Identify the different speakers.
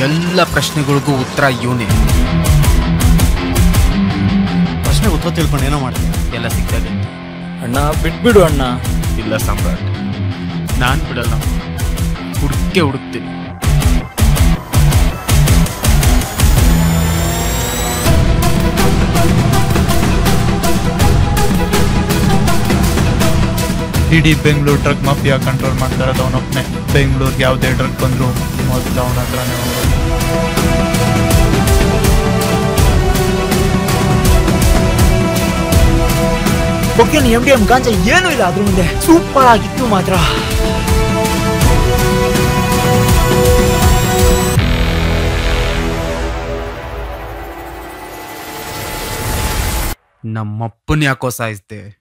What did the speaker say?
Speaker 1: ಎಲ್ಲ ಪ್ರಶ್ನೆಗಳಿಗೂ ಉತ್ತರ ಇವನೇ.
Speaker 2: ಪ್ರಶ್ನೆ ಉತ್ತರ ತಿಳ್ಕೊಂಡು ಏನೋ ಮಾಡ್ತೀನಿ.
Speaker 1: ಎಲ್ಲ ಸಿಗ್ತದೆ
Speaker 3: ಅಣ್ಣ ಬಿಟ್ಬಿಡು ಅಣ್ಣ.
Speaker 1: ಇಲ್ಲ ಸಾಮ್ರಾಟ್, ನಾನು ಬಿಡಲ್ಲ. ಹುಡುಕ್ತೀನಿ.
Speaker 4: ಇಡೀ ಬೆಂಗಳೂರು ಡ್ರಗ್ ಮಾಫಿಯಾ ಕಂಟ್ರೋಲ್ ಮಾಡ್ತಾ ಇರೋದು ಅವನೊಬ್ಬನೇ. ಬೆಂಗಳೂರಿಗೆ ಯಾವುದೇ ಡ್ರಗ್ ಬಂದ್ರು ಮೊದಲು ಅವನ ಹತ್ರನೇ ಹೋಗೋದು.
Speaker 3: ಕೊಕೇನ್, MDM, ಗಾಂಜಾ ಏನೂ ಇಲ್ಲ ಅದ್ರ ಮುಂದೆ. ಸೂಪರ್ ಆಗಿತ್ತು ಮಾತ್ರ.
Speaker 1: ನಮ್ಮಪ್ಪನ ಯಾಕೋ ಸಾಯಿಸ್ದೆ.